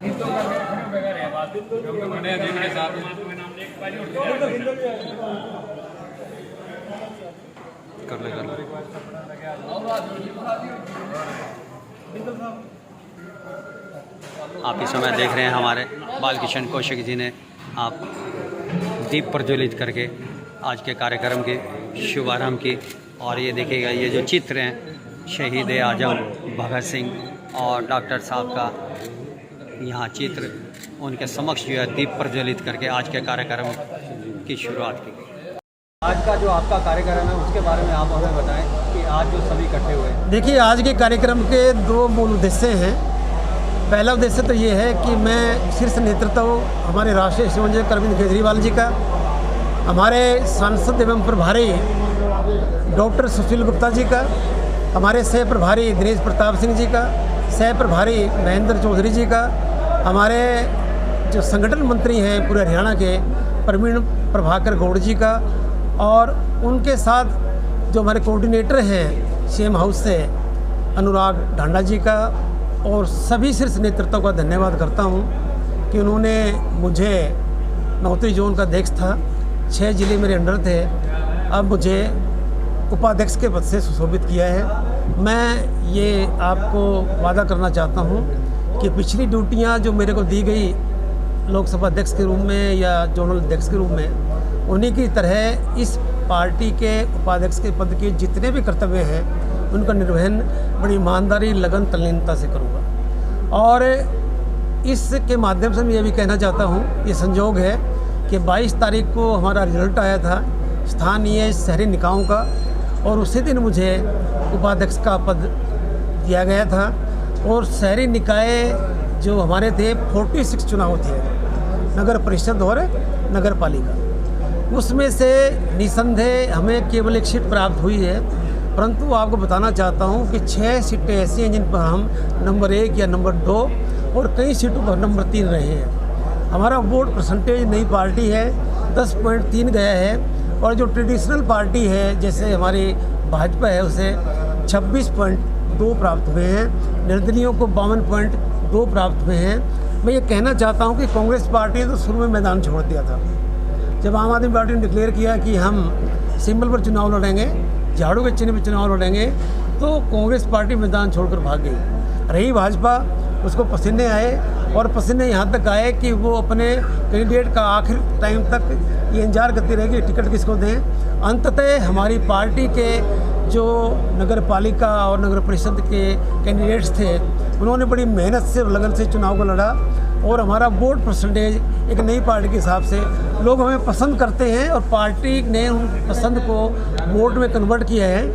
कर ले आप इस समय देख रहे हैं हमारे बालकिशन कौशिक जी ने आप दीप प्रज्वलित करके आज के कार्यक्रम के शुभारंभ की। और ये देखिएगा, ये जो चित्र हैं शहीद आजम भगत सिंह और डॉक्टर साहब का, यहाँ चित्र उनके समक्ष जो है दीप प्रज्वलित करके आज के कार्यक्रम की शुरुआत की गई। आज का जो आपका कार्यक्रम है उसके बारे में आप हमें बताएं कि आज जो सभी इकट्ठे हुए। देखिए, आज के कार्यक्रम के दो मूल उद्देश्य हैं। पहला उद्देश्य तो ये है कि मैं शीर्ष नेतृत्व हमारे राष्ट्रीय संयोजक अरविंद केजरीवाल जी का, हमारे सांसद एवं प्रभारी डॉक्टर सुशील गुप्ता जी का, हमारे सह प्रभारी दिनेश प्रताप सिंह जी का, सह प्रभारी महेंद्र चौधरी जी का, हमारे जो संगठन मंत्री हैं पूरे हरियाणा के प्रवीण प्रभाकर गौड़ जी का, और उनके साथ जो हमारे कोऑर्डिनेटर हैं सीएम हाउस से अनुराग ढांडा जी का, और सभी शीर्ष नेतृत्व का धन्यवाद करता हूं कि उन्होंने मुझे नौतरी जोन का अध्यक्ष था, 6 जिले मेरे अंडर थे, अब मुझे उपाध्यक्ष के पद से सुशोभित किया है। मैं ये आपको वादा करना चाहता हूं कि पिछली ड्यूटियां जो मेरे को दी गई लोकसभा अध्यक्ष के रूप में या जोनल अध्यक्ष के रूप में, उन्हीं की तरह इस पार्टी के उपाध्यक्ष के पद के जितने भी कर्तव्य हैं उनका निर्वहन बड़ी ईमानदारी, लगन, तल्लीनता से करूँगा। और इसके माध्यम से मैं ये भी कहना चाहता हूँ, ये संयोग है कि 22 तारीख को हमारा रिजल्ट आया था स्थानीय शहरी निकायों का, और उसी दिन मुझे उपाध्यक्ष का पद दिया गया था। और शहरी निकाय जो हमारे थे 46 चुनाव थे, नगर परिषद और नगर पालिका, उसमें से निसंदेह हमें केवल एक सीट प्राप्त हुई है। परंतु आपको बताना चाहता हूं कि 6 सीटें ऐसी हैं जिन पर हम नंबर 1 या नंबर 2 और कई सीटों पर नंबर 3 रहे हैं। हमारा वोट परसेंटेज नई पार्टी है 10.3 गया है, और जो ट्रेडिशनल पार्टी है जैसे हमारी भाजपा है उसे 26.2 प्राप्त हुए हैं, निर्दलीयों को 52.2 प्राप्त हुए हैं। मैं ये कहना चाहता हूँ कि कांग्रेस पार्टी ने तो शुरू में मैदान छोड़ दिया था। जब आम आदमी पार्टी ने डिक्लेयर किया कि हम सिंबल पर चुनाव लड़ेंगे, झाड़ू के चिन्ह पर चुनाव लड़ेंगे, तो कांग्रेस पार्टी मैदान छोड़कर भाग गई। रही भाजपा, उसको पसीने आए, और पसीने यहाँ तक आए कि वो अपने कैंडिडेट का आखिर टाइम तक ये इंतजार करती रहेगी टिकट किसको दें। अंततः हमारी पार्टी के जो नगर पालिका और नगर परिषद के कैंडिडेट्स थे, उन्होंने बड़ी मेहनत से और लगन से चुनाव को लड़ा, और हमारा वोट परसेंटेज एक नई पार्टी के हिसाब से लोग हमें पसंद करते हैं, और पार्टी ने उन पसंद को वोट में कन्वर्ट किया है।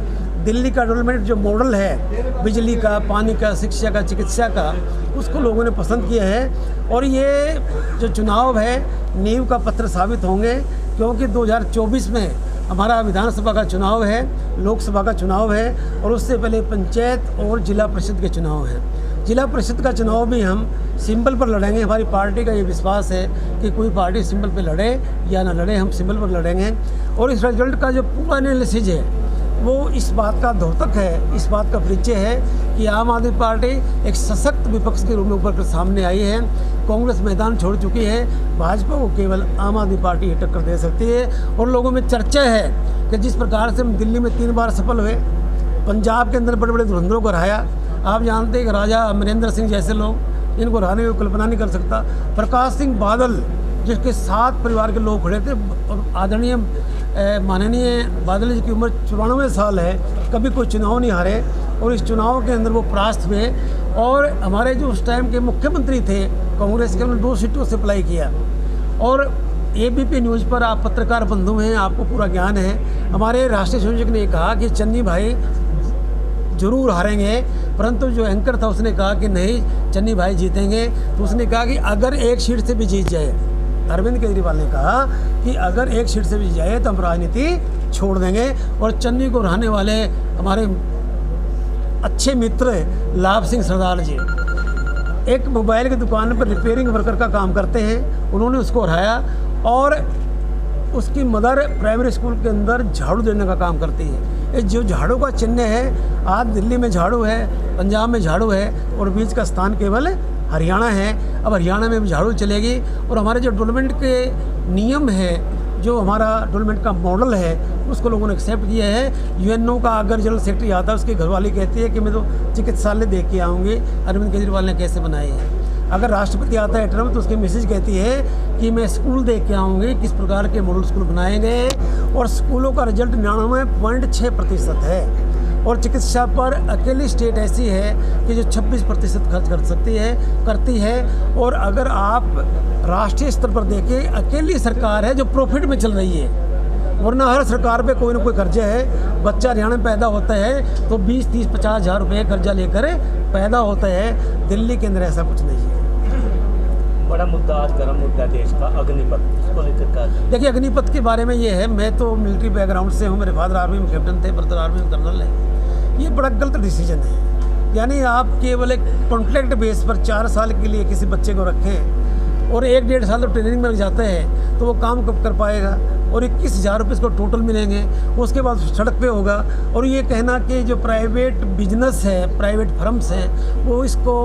दिल्ली का डेवलपमेंट जो मॉडल है बिजली का, पानी का, शिक्षा का, चिकित्सा का, उसको लोगों ने पसंद किया है। और ये जो चुनाव है नींव का पत्थर साबित होंगे, क्योंकि 2024 में हमारा विधानसभा का चुनाव है, लोकसभा का चुनाव है, और उससे पहले पंचायत और जिला परिषद के चुनाव हैं। जिला परिषद का चुनाव भी हम सिंबल पर लड़ेंगे। हमारी पार्टी का ये विश्वास है कि कोई पार्टी सिंबल पर लड़े या ना लड़े, हम सिंबल पर लड़ेंगे। और इस रिजल्ट का जो पूरा एनालिसिस है वो इस बात का द्योतक है, इस बात का परिचय है कि आम आदमी पार्टी एक सशक्त विपक्ष के रूप में ऊपर सामने आई है। कांग्रेस मैदान छोड़ चुकी है, भाजपा को केवल आम आदमी पार्टी ही टक्कर दे सकती है। और लोगों में चर्चा है कि जिस प्रकार से हम दिल्ली में 3 बार सफल हुए, पंजाब के अंदर बड़े बड़े धुरंधरों को हराया। आप जानते हैं कि राजा अमरिंदर सिंह जैसे लोग, इनको हराने की कल्पना नहीं कर सकता। प्रकाश सिंह बादल, जिसके 7 परिवार के लोग खड़े थे, और आदरणीय माननीय बादल जी की उम्र 94 साल है, कभी कोई चुनाव नहीं हारे, और इस चुनाव के अंदर वो परास्त हुए। और हमारे जो उस टाइम के मुख्यमंत्री थे कांग्रेस के, उन्होंने 2 सीटों से अप्लाई किया। और ABP न्यूज़ पर आप पत्रकार बंधु हैं, आपको पूरा ज्ञान है। हमारे राष्ट्रीय संयोजक ने कहा कि चन्नी भाई जरूर हारेंगे, परंतु जो एंकर था उसने कहा कि नहीं, चन्नी भाई जीतेंगे। तो उसने कहा कि अगर एक सीट से भी जीत जाए, अरविंद केजरीवाल ने कहा कि अगर एक सीट से भी जीत जाए तो हम राजनीति छोड़ देंगे। और चन्नी को हराने वाले हमारे अच्छे मित्र लाभ सिंह सरदार जी एक मोबाइल की दुकान पर रिपेयरिंग वर्कर का काम करते हैं, उन्होंने उसको हराया। और उसकी मदर प्राइमरी स्कूल के अंदर झाड़ू देने का काम करती है। ये जो झाड़ू का चिन्ह है, आज दिल्ली में झाड़ू है, पंजाब में झाड़ू है, और बीच का स्थान केवल हरियाणा है, अब हरियाणा में भी झाड़ू चलेगी। और हमारे जो डेवलपमेंट के नियम है, जो हमारा डेवलपमेंट का मॉडल है, उसको लोगों ने एक्सेप्ट किया है। यूएनओ का अगर जनरल सेक्रेटरी आता है, उसकी घरवाली कहती है कि मैं तो चिकित्सालय देख के आऊँगी, अरविंद केजरीवाल ने कैसे बनाए हैं। अगर राष्ट्रपति आता है ट्रम्प, तो उसकी मिसेज कहती है कि मैं स्कूल देख के आऊँगी, किस प्रकार के मॉडल स्कूल बनाए गए। और स्कूलों का रिजल्ट 99.6% है। और चिकित्सा पर अकेली स्टेट ऐसी है कि जो 26% खर्च करती है। और अगर आप राष्ट्रीय स्तर पर देखें, अकेली सरकार है जो प्रॉफिट में चल रही है, वरना हर सरकार पे कोई ना कोई कर्जा है। बच्चा हरियाणा में पैदा होता है तो 20, 30, 50 हज़ार रुपये कर्जा लेकर पैदा होता है। दिल्ली के अंदर ऐसा कुछ नहीं है। बड़ा मुद्दा, आज गर्म मुद्दा देश का अग्निपथ, इसको लेकर क्या? देखिए, अग्निपथ के बारे में ये है, मैं तो मिलिट्री बैकग्राउंड से हूँ, मेरे फादर आर्मी में कैप्टन थे, ब्रदर आर्मी में कर्नल है। ये बड़ा गलत डिसीजन है। यानी आप केवल एक कॉन्ट्रैक्ट बेस पर 4 साल के लिए किसी बच्चे को रखें और 1-1.5 साल तो ट्रेनिंग में लग जाते हैं, तो वो काम कब कर पाएगा। और 21,000 रुपये इसको टोटल मिलेंगे, उसके बाद सड़क पे होगा। और ये कहना कि जो प्राइवेट बिजनेस है, प्राइवेट फर्म्स हैं, वो इसको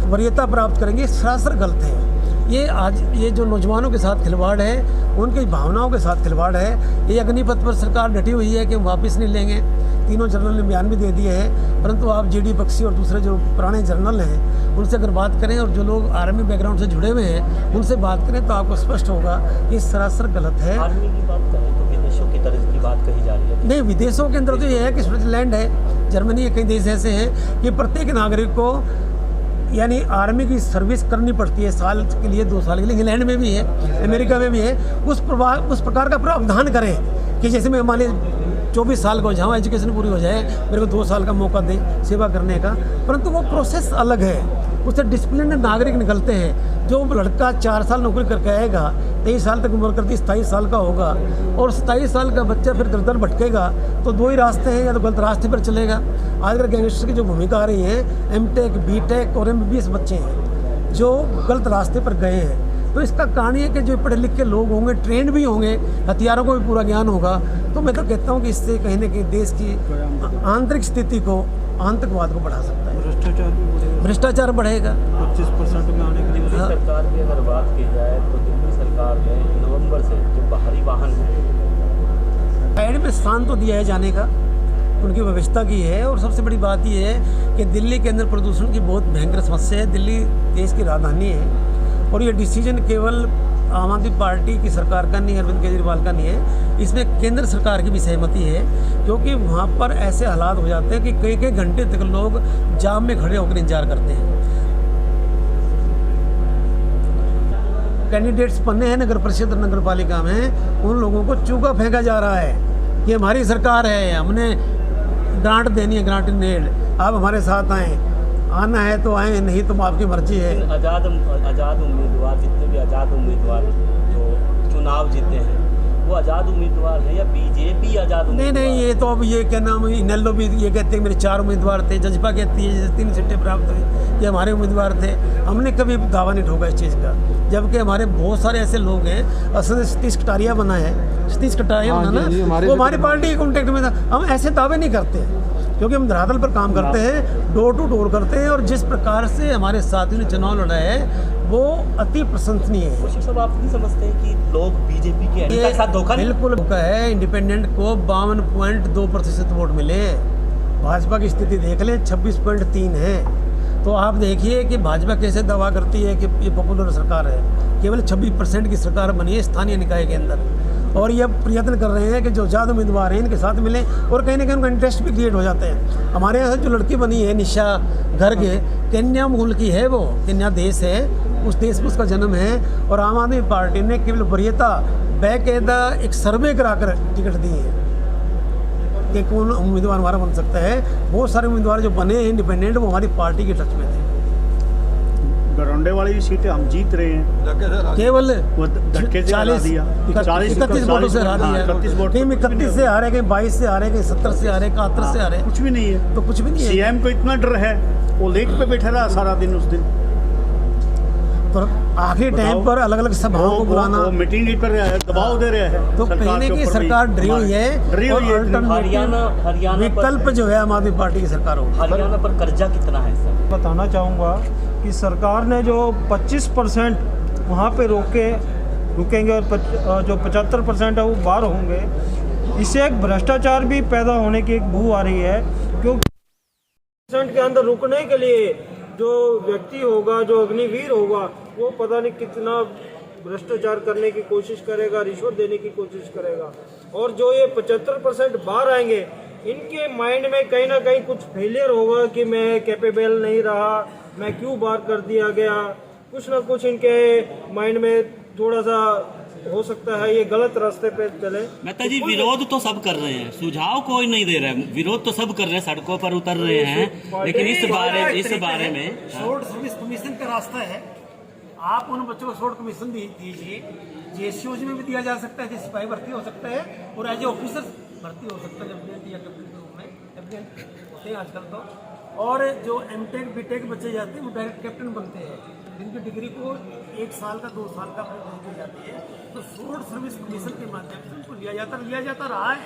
वरीयता प्राप्त करेंगे, सरासर गलत है। ये जो नौजवानों के साथ खिलवाड़ है, उनकी भावनाओं के साथ खिलवाड़ है। ये अग्निपथ पर सरकार डटी हुई है कि हम वापस नहीं लेंगे। तीनों जनरल ने बयान भी दे दिए हैं, परंतु आप जीडी बख्शी और दूसरे जो पुराने जनरल हैं, उनसे अगर बात करें और जो लोग आर्मी बैकग्राउंड से जुड़े हुए हैं, उनसे बात करें तो आपको स्पष्ट होगा ये सरासर गलत है। आर्मी की बात करें तो विदेशों की तरह की बात कही जा रही है। नहीं, विदेशों के अंदर तो ये है कि स्विट्जरलैंड है, जर्मनी है, कई देश ऐसे हैं कि प्रत्येक नागरिक को यानी आर्मी की सर्विस करनी पड़ती है, साल के लिए 2 साल के लिए। इंग्लैंड में भी है, अमेरिका में भी है। उस प्रकार का प्रावधान करें कि जैसे मैं मान लीजिए 24 साल का हो जाऊँ, एजुकेशन पूरी हो जाए, मेरे को 2 साल का मौका दें सेवा करने का। परंतु वो प्रोसेस अलग है, उससे डिसिप्लिन नागरिक निकलते हैं। जो लड़का 4 साल नौकरी करके आएगा, 23 साल तक उम्र करती 27 साल का होगा, और 27 साल का बच्चा फिर दर भटकेगा, तो 2 ही रास्ते हैं, या तो गलत रास्ते पर चलेगा। आजकल गैंगस्टर की जो भूमिका आ रही है, एमटेक, बीटेक और MBBS बच्चे हैं जो गलत रास्ते पर गए हैं। तो इसका कहानी है कि जो पढ़े लिखे लोग होंगे, ट्रेंड भी होंगे, हथियारों को भी पूरा ज्ञान होगा, तो मैं तो कहता हूँ कि इससे कहीं ना कहीं देश की आंतरिक स्थिति को, आतंकवाद को बढ़ा सकता है। भ्रष्टाचार बढ़ेगा। 25% में आने के लिए दिल्ली सरकार की अगर बात की जाए तो दिल्ली सरकार ने नवंबर से जो बाहरी वाहन है, साइड में स्थान तो दिया है जाने का, उनकी व्यवस्था की है। और सबसे बड़ी बात यह है कि दिल्ली के अंदर प्रदूषण की बहुत भयंकर समस्या है। दिल्ली देश की राजधानी है, और ये डिसीजन केवल आम आदमी पार्टी की सरकार का नहीं, अरविंद केजरीवाल का नहीं है, इसमें केंद्र सरकार की भी सहमति है। क्योंकि वहाँ पर ऐसे हालात हो जाते हैं कि कई घंटे तक लोग जाम में खड़े होकर इंतजार करते हैं। कैंडिडेट्स बने हैं नगर परिषद और नगर पालिका में, उन लोगों को चूका फेंका जा रहा है कि हमारी सरकार है, हमने ग्रांट देनी है, ग्रांट नेड, आप हमारे साथ आएँ, आना है तो आए, नहीं तो आपकी मर्जी है। आज़ाद उम्मीदवार, जितने भी आज़ाद उम्मीदवार जो चुनाव जीते हैं, वो आज़ाद उम्मीदवार है या बीजेपी आज़ाद उम्मीदवार? नहीं, ये तो अब ये क्या नाम, इनेलो भी ये कहते हैं मेरे 4 उम्मीदवार थे, जजपा कहती है जैसे 3 सीटें प्राप्त हुई, ये हमारे उम्मीदवार थे। हमने कभी दावा नहीं ठोका इस चीज़ का, जबकि हमारे बहुत सारे ऐसे लोग हैं। असल सतीश कटारिया बना है, सतीश कटारिया बना ना, वो हमारी पार्टी के कॉन्टेक्ट में था। हम ऐसे दावे नहीं करते क्योंकि हम धरातल पर काम करते हैं, डोर टू डोर करते हैं। और जिस प्रकार से हमारे साथियों ने चुनाव लड़ा है, वो अति प्रशंसनीय है। मुझे सब आप नहीं समझते हैं कि लोग बीजेपी के साथ धोखा नहीं? बिल्कुल धोखा है। इंडिपेंडेंट को 52.2% वोट मिले, भाजपा की स्थिति देख लें 26.3 है। तो आप देखिए कि भाजपा कैसे दावा करती है कि ये पॉपुलर सरकार है। केवल 26% की सरकार बनी है स्थानीय निकाय के अंदर, और ये प्रयत्न कर रहे हैं कि जो ज़्यादा उम्मीदवार हैं इनके साथ मिलें, और कहीं ना कहीं उनका इंटरेस्ट भी क्रिएट हो जाते हैं। हमारे यहाँ से जो लड़की बनी है निशा गर्ग, केन्या मूल की है, वो केन्या देश है, उस देश में उसका जन्म है। और आम आदमी पार्टी ने केवल वरीयता बाकायदा एक सर्वे कराकर टिकट दी है कि कौन उम्मीदवार हमारा बन सकता है। बहुत सारे उम्मीदवार जो बने हैं इंडिपेंडेंट, वो हमारी पार्टी के टच में थे। गरौंडे वाली भी सीटें हम जीत रहे हैं, केवल वो धक्के से हरा दिया। 31 वोटों से हरा दिया। 31 वोट, कहीं 31 से हारे, कहीं 22 से हारे, कहीं 70 से हारे, 71 से हारे। कुछ भी नहीं है, तो कुछ भी नहीं है। सीएम को इतना डर है, वो लेक पे बैठा रहा सारा दिन उस दिन। तो आखिरी टाइम पर अलग अलग सभाओं को बुलाना, वो मीटिंग नहीं कर रहा है, दबाव दे रहा है। तो कहीं की सरकार डरी हुई है। और हरियाणा विकल्प जो है आम आदमी पार्टी की सरकार होगी। हरियाणा पर कर्जा कितना है सर? बताना चाहूँगा कि सरकार ने जो 25% वहाँ पे रुकेंगे और जो 75% है वो बाहर होंगे, इससे एक भ्रष्टाचार भी पैदा होने की एक बू आ रही है। क्योंकि के अंदर रुकने के लिए जो व्यक्ति होगा, जो अग्निवीर होगा, वो पता नहीं कितना भ्रष्टाचार करने की कोशिश करेगा, रिश्वत देने की कोशिश करेगा। और जो ये 75% बाहर आएंगे, इनके माइंड में कहीं ना कहीं कुछ फेलियर होगा कि मैं कैपेबल नहीं रहा, मैं क्यों बाहर कर दिया गया। कुछ ना कुछ इनके माइंड में थोड़ा सा हो सकता है ये गलत रास्ते पे चले। मेहता जी, विरोध तो सब कर रहे हैं, सुझाव कोई नहीं दे रहा है। विरोध तो सब कर रहे हैं, सड़कों पर उतर रहे हैं, लेकिन इस बारे में शॉर्ट सर्विस कमीशन का रास्ता है। आप उन बच्चों को शॉर्ट कमीशन दीजिए। जेसीओजी में भी दिया जा सकता है, जैसे सिपाही भर्ती हो सकता है और एज ए ऑफिसर भर्ती हो सकता है, लेफ्टिनेंट या कैप्टन के रूप में लेफ्टिनेंट होते हैं आजकल तो। और जो एमटेक बीटेक बच्चे जाते हैं वो डायरेक्ट कैप्टन बनते हैं, जिनकी डिग्री को 1 साल का 2 साल का दी जाती है। तो शॉर्ट सर्विस कमीशन के माध्यम से उनको लिया जाता रहा है।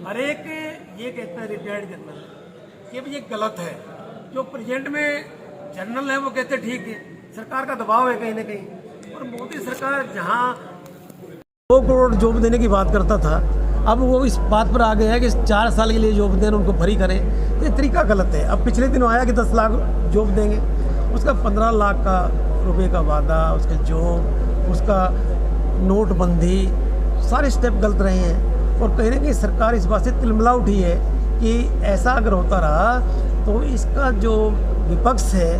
हर एक ये कहता है रिटायर्ड जनरल कि ये गलत है। जो प्रेजेंट में जनरल है वो कहते ठीक है, सरकार का दबाव है कहीं ना कहीं। और मोदी सरकार जहाँ 2 करोड़ जॉब देने की बात करता था, अब वो इस बात पर आ गया है कि 4 साल के लिए जॉब देना, उनको फ्री करें। ये तरीका गलत है। अब पिछले दिनों आया कि 10 लाख जॉब देंगे, उसका 15 लाख का रुपए का वादा, उसका जॉब, उसका नोटबंदी, सारे स्टेप गलत रहे हैं। और कहीं ना कहीं सरकार इस बात से तिलमिला उठी है कि ऐसा अगर होता रहा तो इसका जो विपक्ष है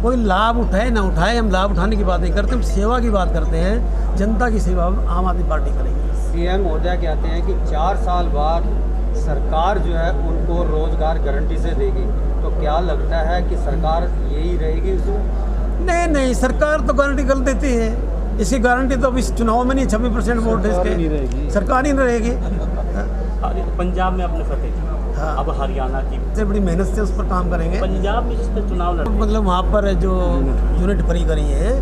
कोई लाभ उठाए ना उठाए, हम लाभ उठाने की बात नहीं करते, हम सेवा की बात करते हैं। जनता की सेवा आम आदमी पार्टी करेगी। सीएम महोदय कहते हैं कि 4 साल बाद सरकार जो है उनको रोजगार गारंटी से देगी, तो क्या लगता है कि सरकार यही रहेगी उसमें? नहीं, सरकार तो गारंटी गलत देती है। इसकी गारंटी तो अब इस चुनाव में नहीं, 26% वोट है इसके, सरकार ही नहीं रहेगी। पंजाब में अपने फतेह की, हाँ। अब हरियाणा की से बड़ी मेहनत से उस पर काम करेंगे। पंजाब में जिस पर चुनाव लड़, मतलब वहाँ पर जो यूनिट फ्री करी है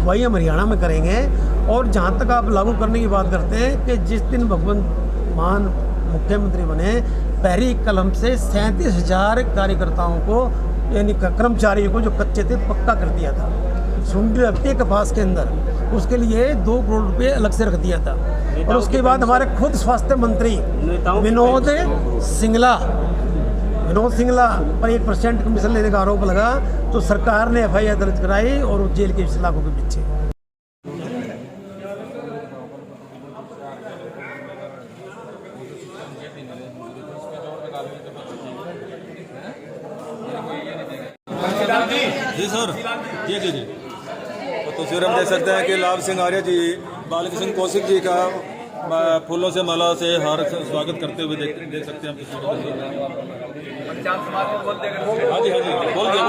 वही हम हरियाणा में करेंगे। और जहाँ तक आप लागू करने की बात करते हैं कि जिस दिन भगवंत मान मुख्यमंत्री बने, पहली कलम से 37,000 कार्यकर्ताओं को, यानी कर्मचारियों को जो कच्चे थे, पक्का कर दिया था। सुंडी रखती है कपास के अंदर, उसके लिए 2 करोड़ रुपए अलग से रख दिया था। और उसके बाद हमारे खुद स्वास्थ्य मंत्री विनोद सिंगला पर 1% कमीशन लेने का आरोप लगा, तो सरकार ने FIR दर्ज कराई और वो जेल के सलाखों के पीछे। जी सर, जी। तो तस्वीर हम देख सकते हैं कि लाभ सिंह आर्य जी बालकृष्ण कौशिक जी का फूलों से माला से हार स्वागत करते हुए देख सकते हैं हाँ जी बोल दिया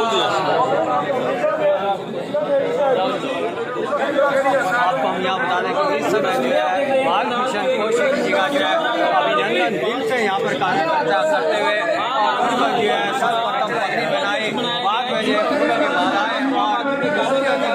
आपको हम यहाँ बता दें कि इस समय जो है बालकृष्ण कौशिक जी का जो है अभिनंदन दिल से यहाँ पर कार्यकर्ता करते हुए और उनका जो है सर्वप्रथम पगड़ी बनाई, बाद में जो फूलों की मालाएं और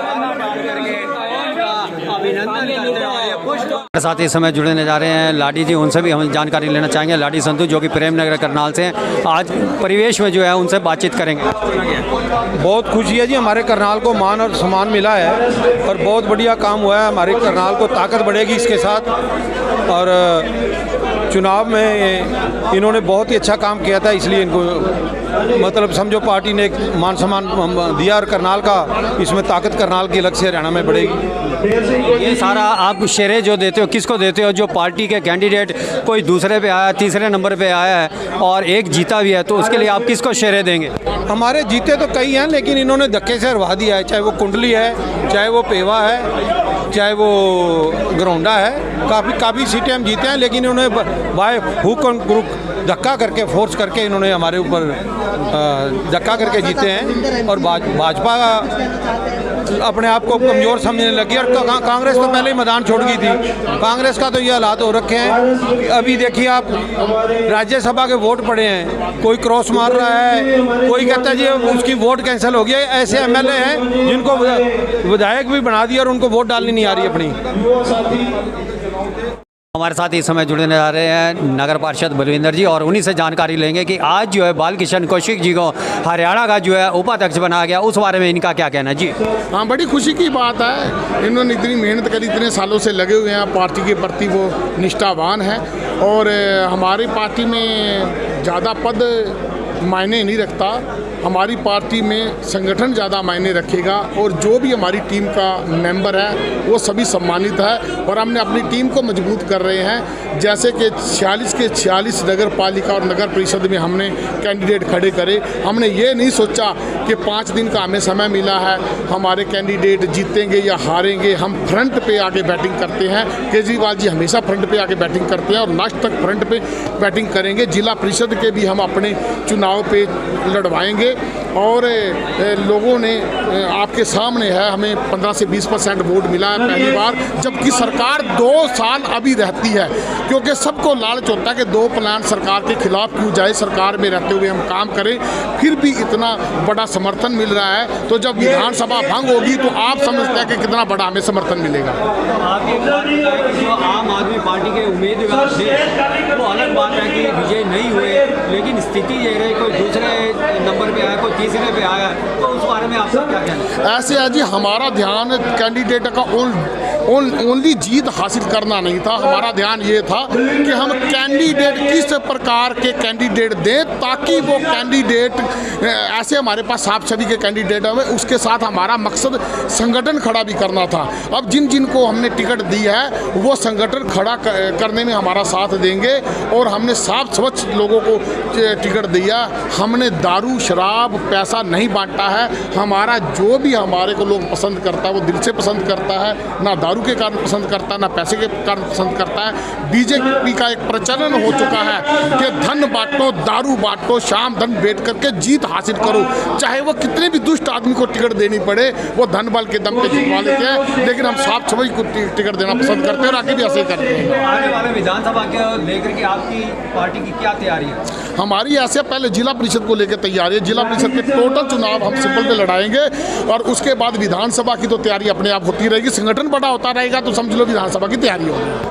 माला डाल करके उनका अभिनंदन करते हैं। और ये पुष्प साथ ही समय जुड़ने जा रहे हैं लाडी जी, उनसे भी हम जानकारी लेना चाहेंगे। लाडी संधू जो कि प्रेम नगर करनाल से हैं, आज परिवेश में जो है उनसे बातचीत करेंगे। बहुत खुशी है जी, हमारे करनाल को मान और सम्मान मिला है और बहुत बढ़िया काम हुआ है। हमारे करनाल को ताकत बढ़ेगी इसके साथ। और चुनाव में इन्होंने बहुत ही अच्छा काम किया था, इसलिए इनको मतलब समझो पार्टी ने एक मान सम्मान दिया और करनाल का इसमें ताकत करनाल की अलग से हरियाणा में बढ़ेगी। ये सारा आप शेरे जो देते हो किसको देते हो? जो पार्टी के कैंडिडेट कोई दूसरे पे आया, तीसरे नंबर पे आया है और एक जीता भी है, तो उसके लिए आप किसको शेरे देंगे? हमारे जीते तो कई हैं, लेकिन इन्होंने धक्के से हरवा दिया है। चाहे वो कुंडली है, चाहे वो पेवा है, चाहे वो गरौंडा है, काफ़ी सीटें हम जीते हैं, लेकिन इन्होंने बाय हुक और ग्रुप धक्का करके, फोर्स करके इन्होंने हमारे ऊपर धक्का करके जीते हैं। और भाजपा अपने आप को कमज़ोर समझने लगी और कांग्रेस तो पहले ही मैदान छोड़ गई थी। कांग्रेस का तो ये हालात हो रखे हैं। अभी देखिए आप, राज्यसभा के वोट पड़े हैं, कोई क्रॉस मार रहा है, कोई कहता है जी उसकी वोट कैंसिल हो गया। ऐसे MLA हैं जिनको विधायक भी बना दिया और उनको वोट डालनी नहीं आ रही अपनी। हमारे साथ इस समय जुड़ने जा रहे हैं नगर पार्षद बलविंदर जी, और उन्हीं से जानकारी लेंगे कि आज जो है बाल किशन कौशिक जी को हरियाणा का जो है उपाध्यक्ष बनाया गया, उस बारे में इनका क्या कहना है जी। हाँ, बड़ी खुशी की बात है। इन्होंने इतनी मेहनत करी, इतने सालों से लगे हुए हैं, पार्टी के प्रति वो निष्ठावान हैं। और हमारी पार्टी में ज़्यादा पद मायने नहीं रखता, हमारी पार्टी में संगठन ज़्यादा मायने रखेगा। और जो भी हमारी टीम का मेंबर है वो सभी सम्मानित है, और हमने अपनी टीम को मजबूत कर रहे हैं। जैसे कि 46 के 46 नगर पालिका और नगर परिषद में हमने कैंडिडेट खड़े करे। हमने ये नहीं सोचा कि 5 दिन का हमें समय मिला है, हमारे कैंडिडेट जीतेंगे या हारेंगे। हम फ्रंट पे आके बैटिंग करते हैं। केजरीवाल जी हमेशा फ्रंट पे आके बैटिंग करते हैं और लास्ट तक फ्रंट पे बैटिंग करेंगे। जिला परिषद के भी हम अपने चुनाव पे लड़वाएंगे। और लोगों ने आपके सामने है, हमें 15 से 20% वोट मिला है पहली बार, जबकि सरकार 2 साल अभी रहती है। क्योंकि सबको लालच होता है कि 2 प्लान सरकार के खिलाफ क्यों जाए, सरकार में रहते हुए हम काम करें। फिर भी इतना बड़ा समर्थन मिल रहा है, तो जब विधानसभा भंग होगी तो आप समझते हैं कि कितना बड़ा हमें समर्थन मिलेगा। जो आम आदमी पार्टी के उम्मीदवार थे वो अलग बात है कि विजय नहीं हुए, लेकिन स्थिति ये रही, कोई दूसरे नंबर पे आया, कोई तीसरे पे आया, तो उस बारे में आपका क्या कहना है? ऐसे है जी, हमारा ध्यान कैंडिडेट का ओनली जीत हासिल करना नहीं था। हमारा ध्यान ये था कि हम कैंडिडेट किस प्रकार के कैंडिडेट दें ताकि वो कैंडिडेट ऐसे हमारे पास साफ छवि के कैंडिडेट हैं। उसके साथ हमारा मकसद संगठन खड़ा भी करना था। अब जिन जिन को हमने टिकट दी है वो संगठन खड़ा करने में हमारा साथ देंगे। और हमने साफ स्वच्छ लोगों को टिकट दिया। हमने दारू शराब पैसा नहीं बांटा है। हमारा जो भी हमारे को लोग पसंद करता है वो दिल से पसंद करता है, ना दारू के कारण पसंद करता है, ना पैसे के कारण पसंद करता है। बीजेपी का एक प्रचलन हो चुका है कि धन बांटो, दारू बांटो, शाम धन बैठ करके जीत हासिल करो। चाहे वो कितने भी दुष्ट आदमी को टिकट देनी पड़े, वो धन बल के दम पे जितवा लेते हैं। लेकिन हम साफ छवि को टिकट देना पसंद करते हैं और आगे भी ऐसे ही करते हैं। आने वाले विधानसभा के लेकर के आपकी पार्टी की क्या तैयारी है? हमारी ऐसे पहले जिला परिषद को लेकर तैयारी है। जिला परिषद के टोटल चुनाव हम सिंपल पे लड़ाएंगे और उसके बाद विधानसभा की तो तैयारी अपने आप होती रहेगी। संगठन बड़ा होता रहेगा तो समझ लो विधानसभा की तैयारी होगी।